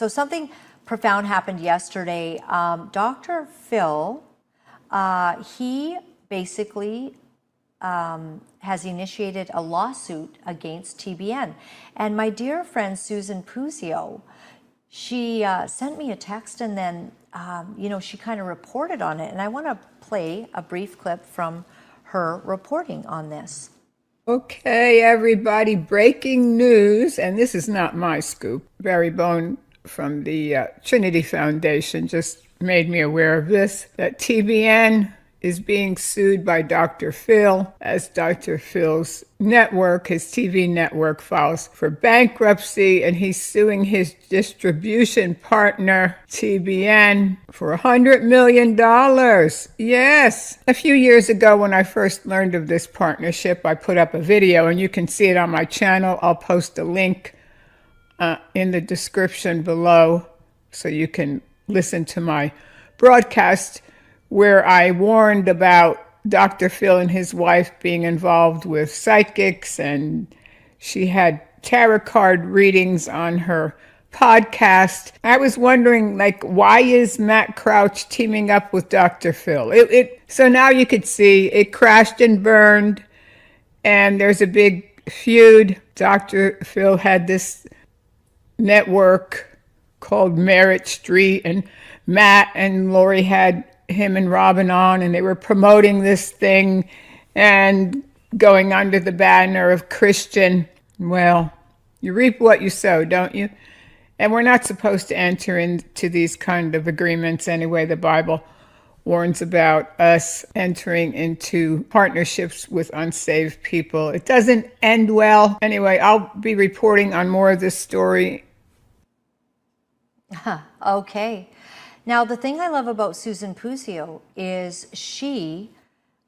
So something profound happened yesterday. Dr. Phil, he basically has initiated a lawsuit against TBN. And my dear friend Susan Puzio, she sent me a text, and then, she kind of reported on it. And I want to play a brief clip from her reporting on this. Okay, everybody, breaking news, and this is not my scoop. Barry Bone from the Trinity Foundation just made me aware of this, that TBN is being sued by Dr. Phil as Dr. Phil's network, his TV network, files for bankruptcy, and he's suing his distribution partner, TBN, for $100 million. Yes. A few years ago, when I first learned of this partnership, I put up a video, and you can see it on my channel. I'll post a link in the description below so you can listen to my broadcast, where I warned about Dr. Phil and his wife being involved with psychics, and she had tarot card readings on her podcast. I was wondering, why is Matt Crouch teaming up with Dr. Phil? So now you could see it crashed and burned, and there's a big feud. Dr. Phil had this network called Merit Street, and Matt and Lori had him and Robin on, and they were promoting this thing and going under the banner of Christian. Well, you reap what you sow, don't you? And we're not supposed to enter into these kind of agreements anyway. The Bible warns about us entering into partnerships with unsaved people. It doesn't end well. Anyway, I'll be reporting on more of this story. Okay. Now, the thing I love about Susan Puzio is she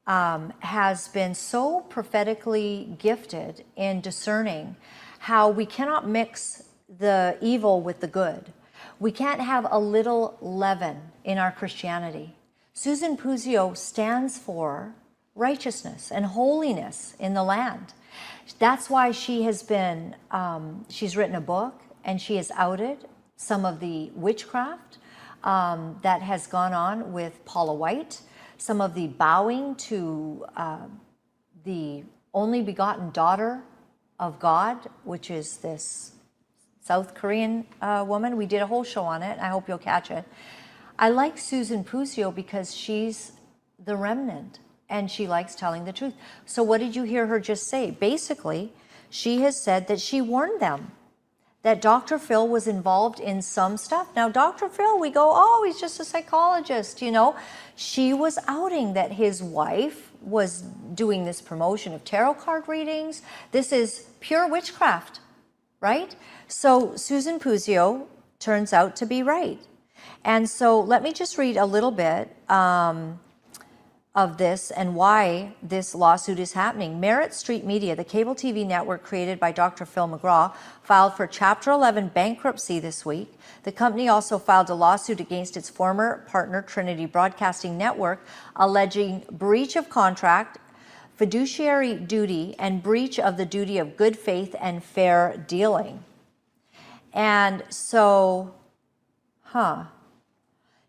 has been so prophetically gifted in discerning how we cannot mix the evil with the good. We can't have a little leaven in our Christianity. Susan Puzio stands for righteousness and holiness in the land. That's why she has been, she's written a book, and she has outed some of the witchcraft that has gone on with Paula White, some of the bowing to the only begotten daughter of God, which is this South Korean woman. We did a whole show on it. I hope you'll catch it. I like Susan Puzio because she's the remnant, and she likes telling the truth. So what did you hear her just say? Basically, she has said that she warned them that Dr. Phil was involved in some stuff. Now, Dr. Phil, we go, oh, he's just a psychologist, She was outing that his wife was doing this promotion of tarot card readings. This is pure witchcraft, right? So Susan Puzio turns out to be right. And so let me just read a little bit of this and why this lawsuit is happening. Merit Street Media, the cable TV network created by Dr. Phil McGraw, filed for Chapter 11 bankruptcy this week. The company also filed a lawsuit against its former partner, Trinity Broadcasting Network, alleging breach of contract, fiduciary duty, and breach of the duty of good faith and fair dealing. And so,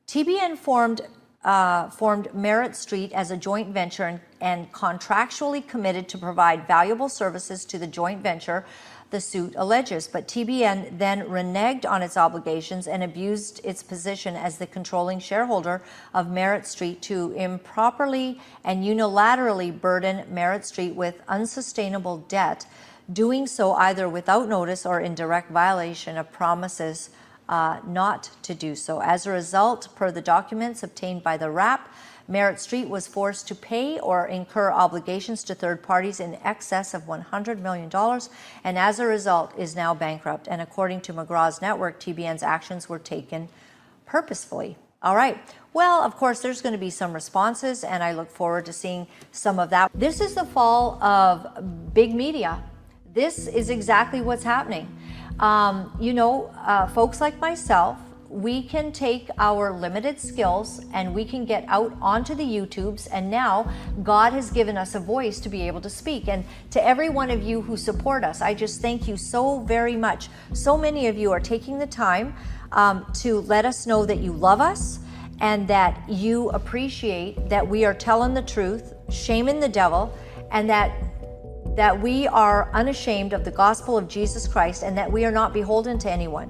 TBN formed Merit Street as a joint venture and contractually committed to provide valuable services to the joint venture, the suit alleges. But TBN then reneged on its obligations and abused its position as the controlling shareholder of Merit Street to improperly and unilaterally burden Merit Street with unsustainable debt, doing so either without notice or in direct violation of promises not to do so. As a result, per the documents obtained by the RAP, Merit Street was forced to pay or incur obligations to third parties in excess of $100 million, and as a result is now bankrupt. And according to McGraw's network, TBN's actions were taken purposefully. All right. Well, of course, there's going to be some responses, and I look forward to seeing some of that. This is the fall of big media. This is exactly what's happening. Folks like myself we can take our limited skills and we can get out onto the YouTubes, and now God has given us a voice to be able to speak. And to every one of you who support us, I just thank you so very much. So many of you are taking the time to let us know that you love us and that you appreciate that we are telling the truth, shaming the devil, and that we are unashamed of the gospel of Jesus Christ, and that we are not beholden to anyone.